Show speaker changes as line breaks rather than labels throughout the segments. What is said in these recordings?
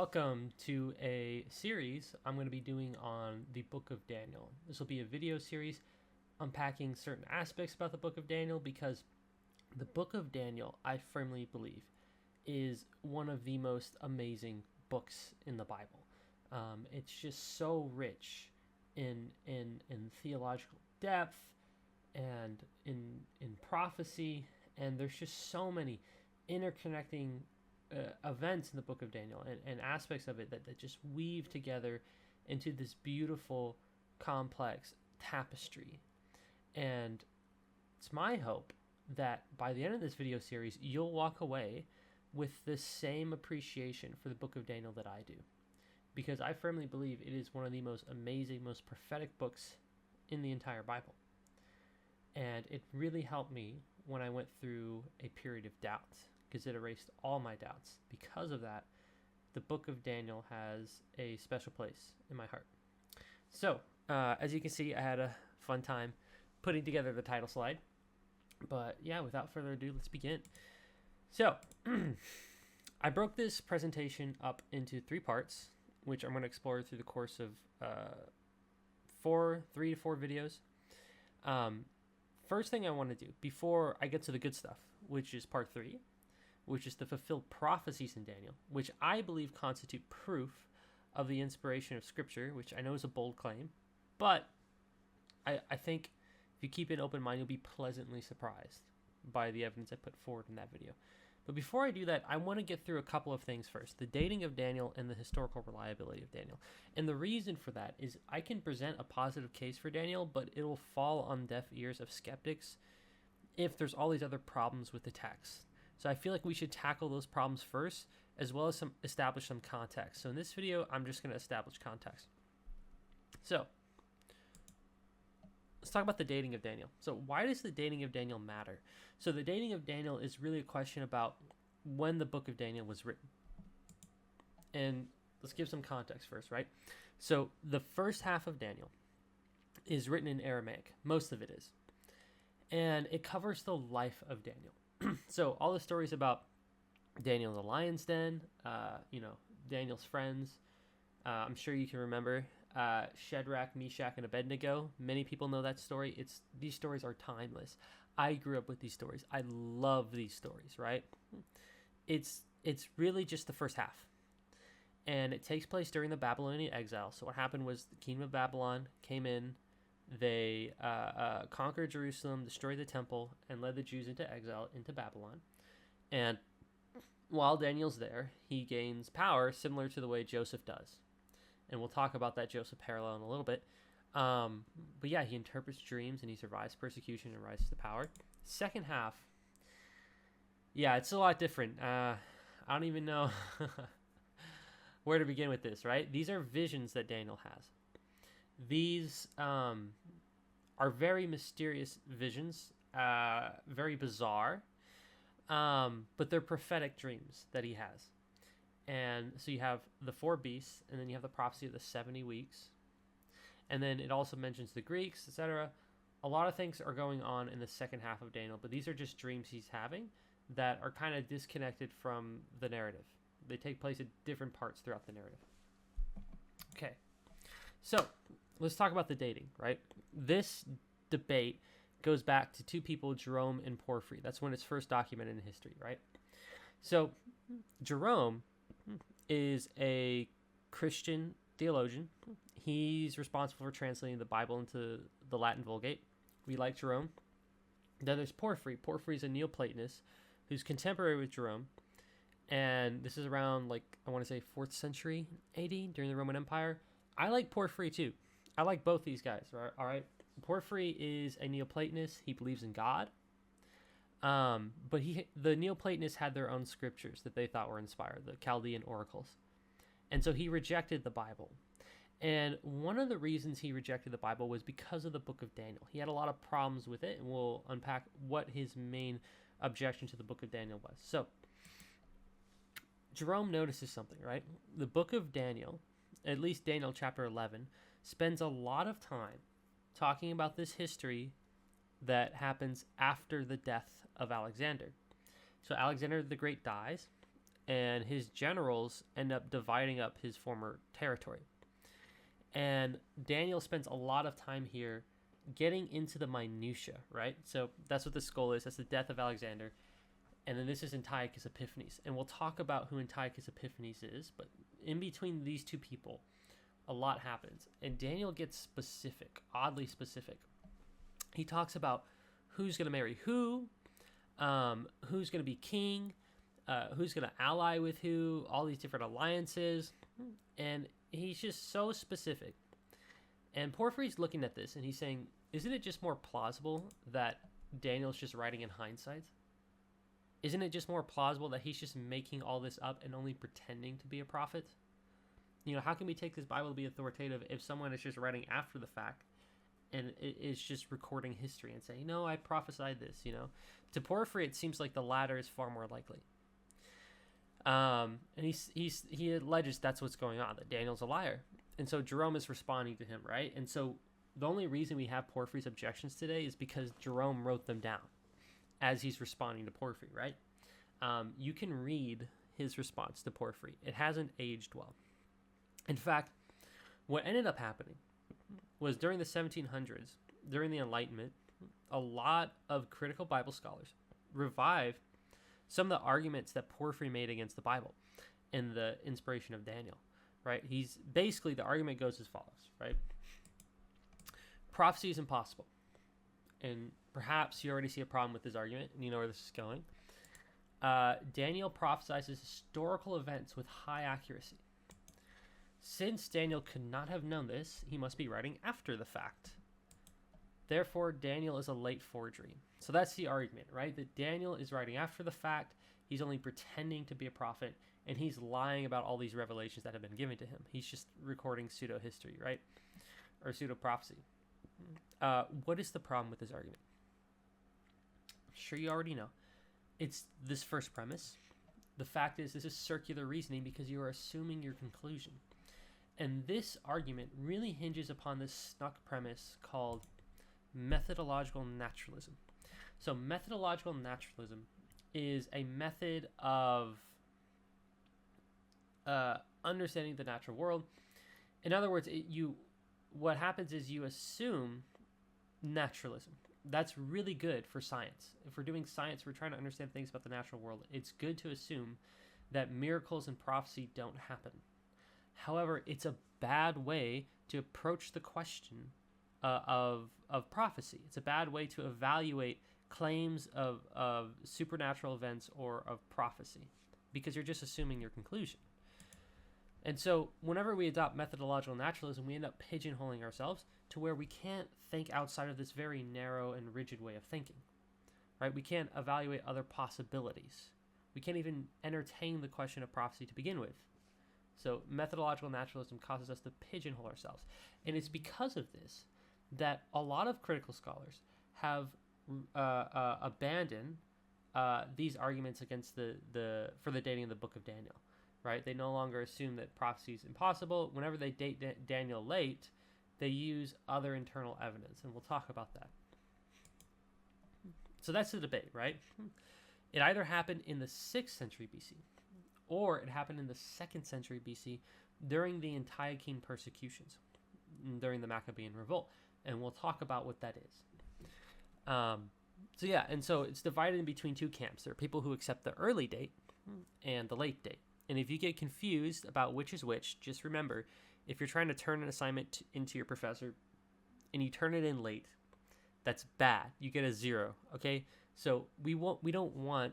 Welcome to a series I'm going to be doing on the Book of Daniel. This will be a video series unpacking certain aspects about the Book of Daniel because the Book of Daniel, I firmly believe, is one of the most amazing books in the Bible. It's just so rich in theological depth and in prophecy, and there's just so many interconnecting events in the book of Daniel and aspects of it that just weave together into this beautiful, complex tapestry. And it's my hope that by the end of this video series, you'll walk away with the same appreciation for the book of Daniel that I do. Because I firmly believe it is one of the most amazing, most prophetic books in the entire Bible. And it really helped me when I went through a period of doubt, because it erased all my doubts. Because of that, the book of Daniel has a special place in my heart. So, as you can see, I had a fun time putting together the title slide. But yeah, without further ado, let's begin. So, I broke this presentation up into 3 parts, which I'm going to explore through the course of 3 to 4 videos. First thing I want to do, before I get to the good stuff, which is part 3, which is the fulfilled prophecies in Daniel, which I believe constitute proof of the inspiration of Scripture, which I know is a bold claim, but I think if you keep an open mind, you'll be pleasantly surprised by the evidence I put forward in that video. But before I do that, I want to get through a couple of things first, the dating of Daniel and the historical reliability of Daniel. And the reason for that is I can present a positive case for Daniel, but it'll fall on deaf ears of skeptics if there's all these other problems with the text. So I feel like we should tackle those problems first, as well as establish some context. So in this video, I'm just going to establish context. So let's talk about the dating of Daniel. So why does the dating of Daniel matter? So the dating of Daniel is really a question about when the book of Daniel was written. And let's give some context first, right? So the first half of Daniel is written in Aramaic. Most of it is. And it covers the life of Daniel. So all the stories about Daniel in the lion's den, Daniel's friends, I'm sure you can remember Shadrach, Meshach, and Abednego. Many people know that story. These stories are timeless. I grew up with these stories. I love these stories, right? It's really just the first half. And it takes place during the Babylonian exile. So what happened was the kingdom of Babylon came in. They conquered Jerusalem, destroyed the temple, and led the Jews into exile into Babylon. And while Daniel's there, he gains power similar to the way Joseph does. And we'll talk about that Joseph parallel in a little bit. But yeah, he interprets dreams and he survives persecution and rises to power. Second half, yeah, it's a lot different. I don't even know where to begin with this, right? These are visions that Daniel has. These are very mysterious visions, very bizarre, but they're prophetic dreams that he has. And so you have the 4 beasts, and then you have the prophecy of the 70 weeks. And then it also mentions the Greeks, etc. A lot of things are going on in the second half of Daniel, but these are just dreams he's having that are kind of disconnected from the narrative. They take place at different parts throughout the narrative. Okay, so let's talk about the dating, right? This debate goes back to 2 people, Jerome and Porphyry. That's when it's first documented in history, right? So Jerome is a Christian theologian. He's responsible for translating the Bible into the Latin Vulgate. We like Jerome. Then there's Porphyry. Porphyry is a Neoplatonist who's contemporary with Jerome. And this is around, I want to say 4th century AD during the Roman Empire. I like Porphyry too. I like both these guys, right? All right. Porphyry is a Neoplatonist. He believes in God. But the Neoplatonists had their own scriptures that they thought were inspired, the Chaldean oracles. And so he rejected the Bible. And one of the reasons he rejected the Bible was because of the book of Daniel. He had a lot of problems with it, and we'll unpack what his main objection to the book of Daniel was. So Jerome notices something, right? The book of Daniel, at least Daniel chapter 11, spends a lot of time talking about this history that happens after the death of Alexander. So Alexander the Great dies, and his generals end up dividing up his former territory. And Daniel spends a lot of time here getting into the minutia, right? So that's what the skull is. That's the death of Alexander. And then this is Antiochus Epiphanes. And we'll talk about who Antiochus Epiphanes is, but in between these two people, a lot happens. And Daniel gets specific, oddly specific. He talks about who's going to marry who, who's going to be king, who's going to ally with who, all these different alliances. And he's just so specific. And Porphyry's looking at this and he's saying, isn't it just more plausible that Daniel's just writing in hindsight? Isn't it just more plausible that he's just making all this up and only pretending to be a prophet? You know, how can we take this Bible to be authoritative if someone is just writing after the fact and is just recording history and saying, no, I prophesied this, you know? To Porphyry, it seems like the latter is far more likely. And he alleges that's what's going on, that Daniel's a liar. And so Jerome is responding to him, right? And so the only reason we have Porphyry's objections today is because Jerome wrote them down as he's responding to Porphyry, right? You can read his response to Porphyry. It hasn't aged well. In fact, what ended up happening was during the 1700s, during the Enlightenment, a lot of critical Bible scholars revived some of the arguments that Porphyry made against the Bible and the inspiration of Daniel, right? He's basically, the argument goes as follows, right? Prophecy is impossible. And perhaps you already see a problem with this argument and you know where this is going. Daniel prophesies historical events with high accuracy. Since Daniel could not have known this, he must be writing after the fact. Therefore, Daniel is a late forgery. So that's the argument, right? That Daniel is writing after the fact. He's only pretending to be a prophet, and he's lying about all these revelations that have been given to him. He's just recording pseudo-history, right? Or pseudo-prophecy. What is the problem with this argument? I'm sure you already know. It's this first premise. The fact is, this is circular reasoning because you are assuming your conclusion. And this argument really hinges upon this snuck premise called methodological naturalism. So methodological naturalism is a method of understanding the natural world. In other words, what happens is you assume naturalism. That's really good for science. If we're doing science, we're trying to understand things about the natural world. It's good to assume that miracles and prophecy don't happen. However, it's a bad way to approach the question of prophecy. It's a bad way to evaluate claims of supernatural events or of prophecy because you're just assuming your conclusion. And so whenever we adopt methodological naturalism, we end up pigeonholing ourselves to where we can't think outside of this very narrow and rigid way of thinking, right? We can't evaluate other possibilities. We can't even entertain the question of prophecy to begin with. So methodological naturalism causes us to pigeonhole ourselves. And it's because of this that a lot of critical scholars have abandoned these arguments against for the dating of the Book of Daniel, right? They no longer assume that prophecy is impossible. Whenever they date Daniel late, they use other internal evidence, and we'll talk about that. So that's the debate, right? It either happened in the 6th century BC, or it happened in the 2nd century BC during the Antiochene persecutions, during the Maccabean revolt, and we'll talk about what that is. So it's divided in between two camps. There are people who accept the early date and the late date. And if you get confused about which is which, just remember, if you're trying to turn an assignment into your professor and you turn it in late, that's bad. You get a 0, okay? So we don't want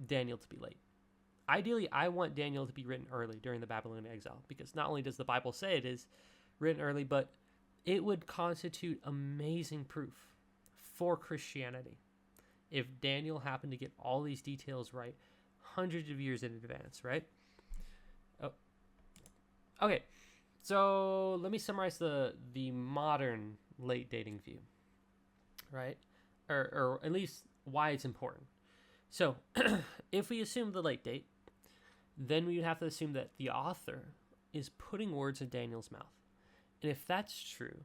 Daniel to be late. Ideally, I want Daniel to be written early during the Babylonian exile, because not only does the Bible say it is written early, but it would constitute amazing proof for Christianity if Daniel happened to get all these details right hundreds of years in advance, right? Oh. Okay, so let me summarize the modern late dating view, right? Or at least why it's important. So if we assume the late date, then we would have to assume that the author is putting words in Daniel's mouth. And if that's true,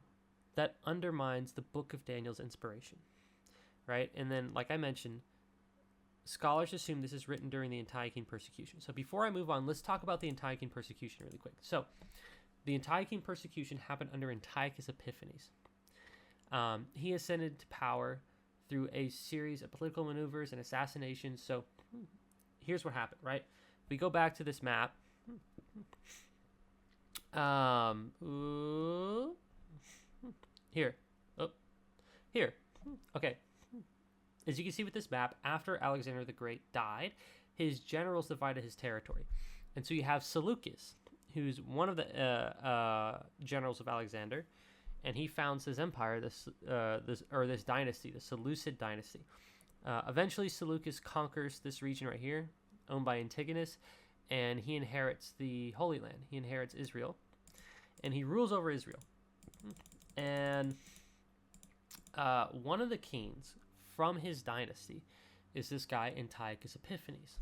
that undermines the Book of Daniel's inspiration, right? And then, like I mentioned, scholars assume this is written during the Antiochene persecution. So before I move on, let's talk about the Antiochene persecution really quick. So the Antiochene persecution happened under Antiochus Epiphanes. He ascended to power through a series of political maneuvers and assassinations. So here's what happened, right? We go back to this map. Here. Oh, here. Okay. As you can see with this map, after Alexander the Great died, his generals divided his territory. And so you have Seleucus, who's one of the generals of Alexander, and he founds his empire, this dynasty, the Seleucid dynasty. Eventually, Seleucus conquers this region right here, owned by Antigonus, and he inherits the Holy Land. He inherits Israel, and he rules over Israel. And one of the kings from his dynasty is this guy, Antiochus Epiphanes.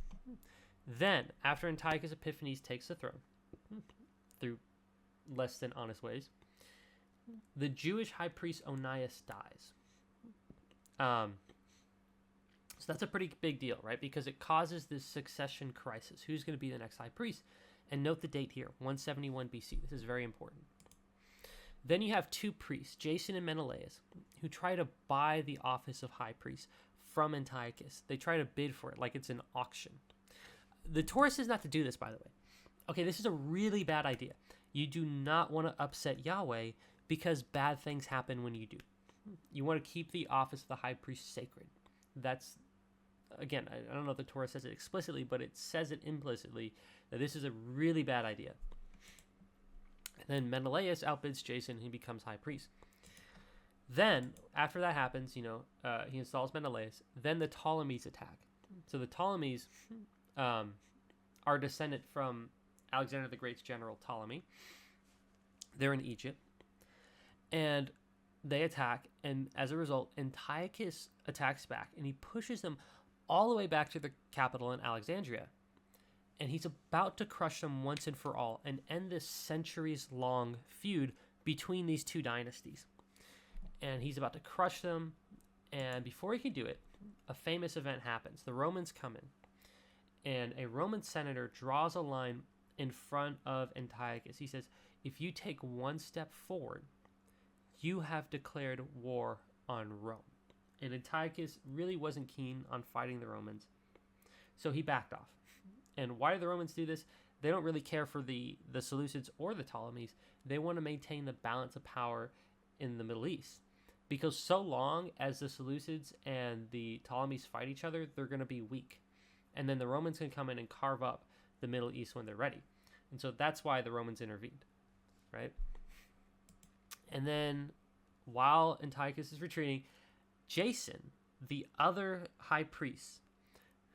Then, after Antiochus Epiphanes takes the throne, through less than honest ways, the Jewish high priest Onias dies. So that's a pretty big deal, right? Because it causes this succession crisis. Who's going to be the next high priest? And note the date here, 171 BC. This is very important. Then you have two priests, Jason and Menelaus, who try to buy the office of high priest from Antiochus. They try to bid for it like it's an auction. The Torah says not to do this, by the way. Okay, this is a really bad idea. You do not want to upset Yahweh because bad things happen when you do. You want to keep the office of the high priest sacred. That's, again, I don't know if the Torah says it explicitly, but it says it implicitly that this is a really bad idea. And then Menelaus outbids Jason, and he becomes high priest. Then, after that happens, he installs Menelaus. Then the Ptolemies attack. So the Ptolemies are descended from Alexander the Great's general Ptolemy. They're in Egypt. And they attack, and as a result, Antiochus attacks back, and he pushes them all the way back to the capital in Alexandria. And he's about to crush them once and for all and end this centuries-long feud between these two dynasties. And he's about to crush them, and before he can do it, a famous event happens. The Romans come in, and a Roman senator draws a line in front of Antiochus. He says, if you take one step forward, you have declared war on Rome. And Antiochus really wasn't keen on fighting the Romans, so he backed off. And why do the Romans do this? They don't really care for the Seleucids or the Ptolemies. They want to maintain the balance of power in the Middle East. Because so long as the Seleucids and the Ptolemies fight each other, they're going to be weak. And then the Romans can come in and carve up the Middle East when they're ready. And so that's why the Romans intervened, right? And then while Antiochus is retreating, Jason, the other high priest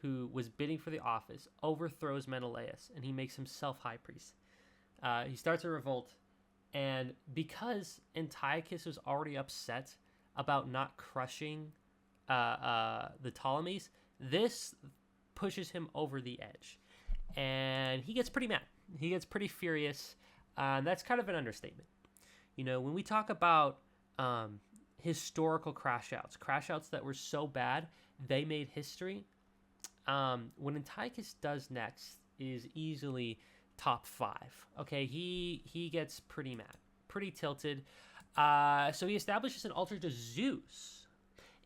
who was bidding for the office, overthrows Menelaus, and he makes himself high priest. He starts a revolt, and because Antiochus was already upset about not crushing the Ptolemies, this pushes him over the edge. And he gets pretty mad. He gets pretty furious. That's kind of an understatement. When we talk about historical crash outs that were so bad, they made history, what Antiochus does next is easily top 5. Okay, he gets pretty mad, pretty tilted. So he establishes an altar to Zeus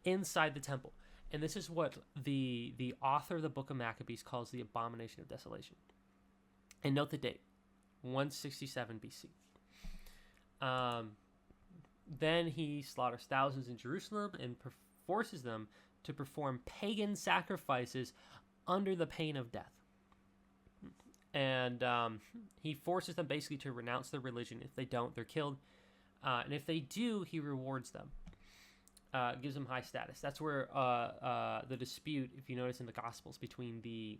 inside the temple. And this is what the author of the Book of Maccabees calls the abomination of desolation. And note the date, 167 BC. Then he slaughters thousands in Jerusalem and forces them to perform pagan sacrifices under the pain of death. And he forces them basically to renounce their religion. If they don't, they're killed. And if they do, he rewards them. Gives them high status. That's where the dispute, if you notice in the Gospels, between the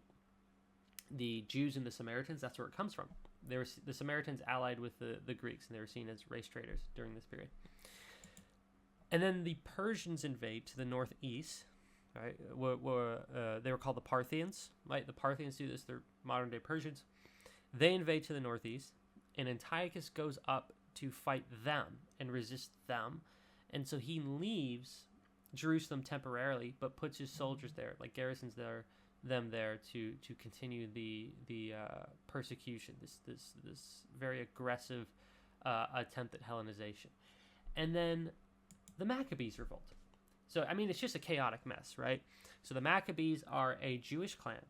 Jews and the Samaritans, that's where it comes from. The Samaritans allied with the Greeks, and they were seen as race traders during this period. And then the Persians invade to the northeast, right? They were called the Parthians, right? The Parthians do this. They're modern-day Persians. They invade to the northeast, and Antiochus goes up to fight them and resist them. And so he leaves Jerusalem temporarily, but puts his soldiers there, like garrisons them there to continue the persecution, this very aggressive attempt at Hellenization. And then the Maccabees revolt. So, I mean, it's just a chaotic mess, right? So the Maccabees are a Jewish clan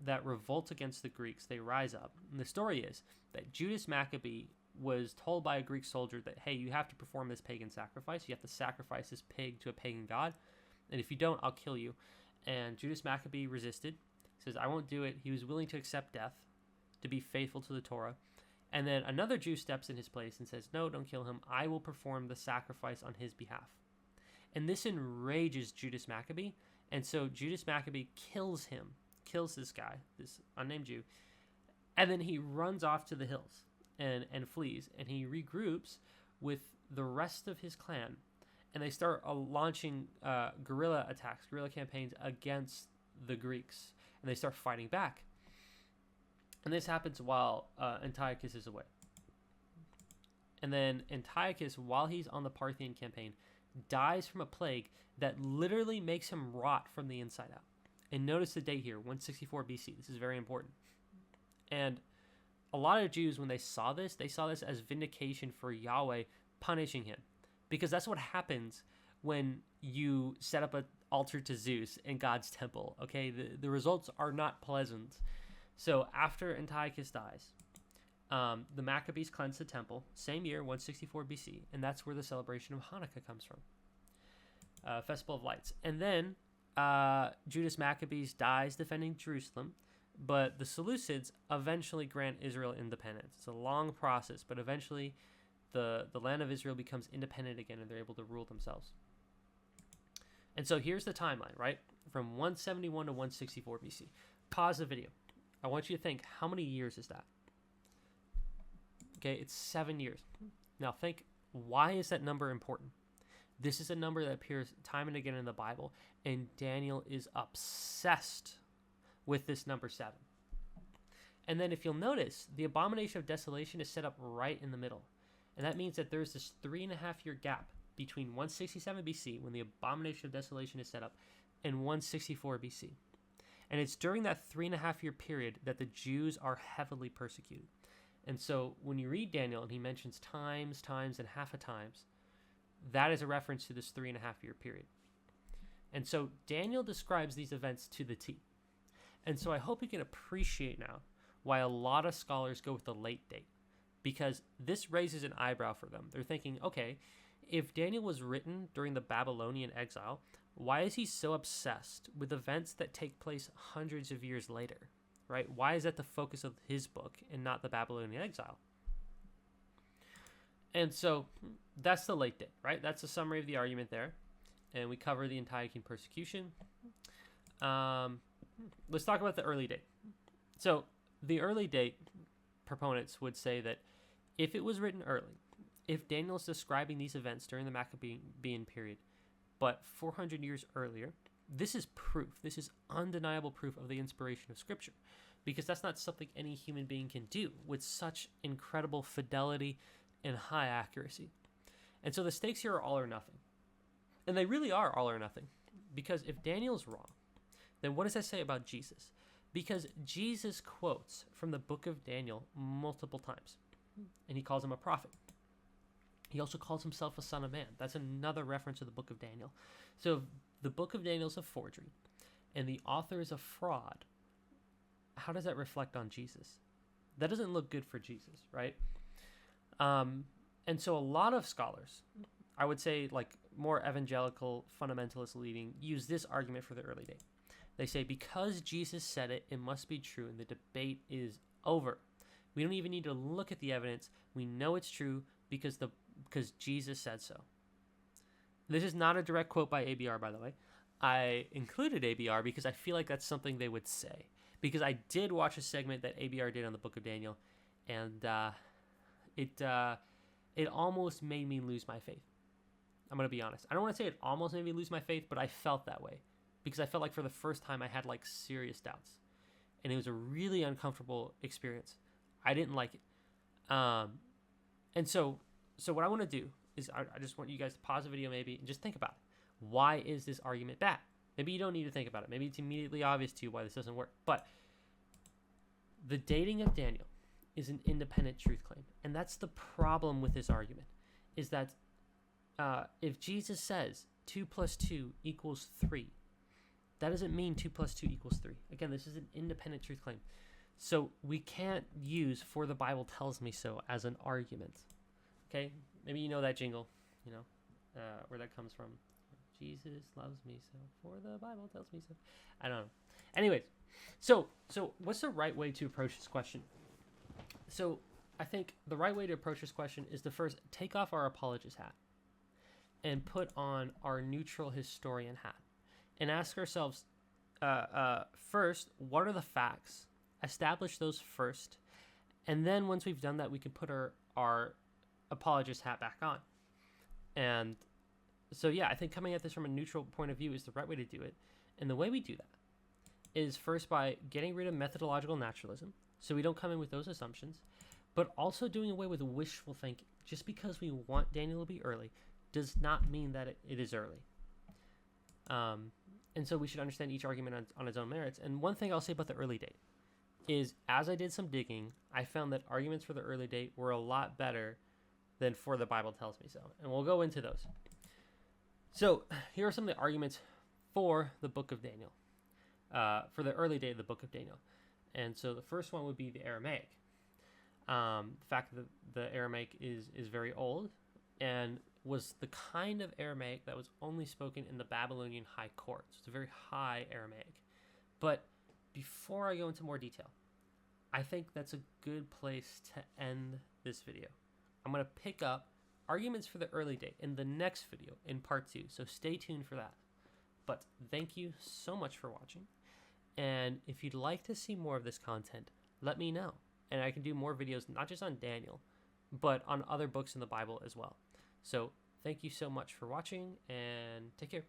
that revolt against the Greeks. They rise up. And the story is that Judas Maccabee was told by a Greek soldier that, hey, you have to perform this pagan sacrifice. You have to sacrifice this pig to a pagan god. And if you don't, I'll kill you. And Judas Maccabee resisted. Says, I won't do it. He was willing to accept death, to be faithful to the Torah. And then another Jew steps in his place and says, no, don't kill him. I will perform the sacrifice on his behalf. And this enrages Judas Maccabee. And so Judas Maccabee kills this guy, this unnamed Jew. And then he runs off to the hills and flees. And he regroups with the rest of his clan. And they start launching guerrilla attacks, guerrilla campaigns against the Greeks. And they start fighting back. And this happens while Antiochus is away. And then Antiochus, while he's on the Parthian campaign, dies from a plague that literally makes him rot from the inside out. And notice the date here, 164 BC. This is very important. And a lot of Jews, when they saw this as vindication for Yahweh punishing him. Because that's what happens when you set up an altar to Zeus in God's temple, okay? The results are not pleasant. So after Antiochus dies, the Maccabees cleanse the temple, same year, 164 BC, and that's where the celebration of Hanukkah comes from, Festival of Lights. And then Judas Maccabees dies defending Jerusalem, but the Seleucids eventually grant Israel independence. It's a long process, but eventually the land of Israel becomes independent again, and they're able to rule themselves. And so here's the timeline, right? From 171 to 164 BC. Pause the video. I want you to think, how many years is that? Okay, it's 7 years. Now think, why is that number important? This is a number that appears time and again in the Bible, and Daniel is obsessed with this number 7. And then if you'll notice, the abomination of desolation is set up right in the middle. And that means that there's this 3.5 year gap between 167 BC, when the abomination of desolation is set up, and 164 BC. And it's during that 3.5 year period that the Jews are heavily persecuted. And so when you read Daniel and he mentions times, and half a times, that is a reference to this 3.5 year period. And so Daniel describes these events to the T. And so I hope you can appreciate now why a lot of scholars go with the late date, because this raises an eyebrow for them. They're thinking, okay, if Daniel was written during the Babylonian exile, why is he so obsessed with events that take place hundreds of years later, right? Why is that the focus of his book and not the Babylonian exile? And so that's the late date, right? That's a summary of the argument there. And we cover the Antiochian persecution. Let's talk about the early date. So the early date proponents would say that if it was written early, if Daniel's describing these events during the Maccabean period, but 400 years earlier, this is proof. This is undeniable proof of the inspiration of Scripture, because that's not something any human being can do with such incredible fidelity and high accuracy. And so the stakes here are all or nothing. And they really are all or nothing, because if Daniel's wrong, then what does that say about Jesus? Because Jesus quotes from the book of Daniel multiple times, and he calls him a prophet. He also calls himself a son of man. That's another reference to the book of Daniel. So if the book of Daniel is a forgery, and the author is a fraud, how does that reflect on Jesus? That doesn't look good for Jesus, right? And so a lot of scholars, I would say like more evangelical, fundamentalist leading, use this argument for the early date. They say, because Jesus said it, it must be true, and the debate is over. We don't even need to look at the evidence. We know it's true because Jesus said so. This is not a direct quote by ABR, by the way. I included ABR because I feel like that's something they would say. Because I did watch a segment that ABR did on the book of Daniel, and it almost made me lose my faith. I'm going to be honest. I don't want to say it almost made me lose my faith, but I felt that way. Because I felt like for the first time I had like serious doubts. And it was a really uncomfortable experience. I didn't like it. And so what I want to do is I just want you guys to pause the video maybe and just think about it. Why is this argument bad? Maybe you don't need to think about it. Maybe it's immediately obvious to you why this doesn't work. But the dating of Daniel is an independent truth claim. And that's the problem with this argument, is that if Jesus says 2 plus 2 equals 3, that doesn't mean 2 plus 2 equals 3. Again, this is an independent truth claim. So we can't use "for the Bible tells me so" as an argument. Okay? Maybe you know that jingle, where that comes from. Jesus loves me so, for the Bible tells me so. I don't know. Anyways, so what's the right way to approach this question? So I think the right way to approach this question is to first take off our apologist hat and put on our neutral historian hat and ask ourselves, first, what are the facts? Establish those first. And then once we've done that, we can put our apologist hat back on. And so, yeah, I think coming at this from a neutral point of view is the right way to do it. And the way we do that is first by getting rid of methodological naturalism, so we don't come in with those assumptions, but also doing away with wishful thinking. Just because we want Daniel to be early does not mean that it is early. And so we should understand each argument on its own merits. And one thing I'll say about the early date is, as I did some digging, I found that arguments for the early date were a lot better than "for the Bible tells me so." And we'll go into those. So here are some of the arguments for the book of Daniel, for the early date of the book of Daniel. And so the first one would be the Aramaic. The fact that the Aramaic is very old and was the kind of Aramaic that was only spoken in the Babylonian high court. So it's a very high Aramaic. But before I go into more detail, I think that's a good place to end this video. I'm going to pick up arguments for the early date in the next video in part 2. So stay tuned for that. But thank you so much for watching. And if you'd like to see more of this content, let me know. And I can do more videos, not just on Daniel, but on other books in the Bible as well. So thank you so much for watching, and take care.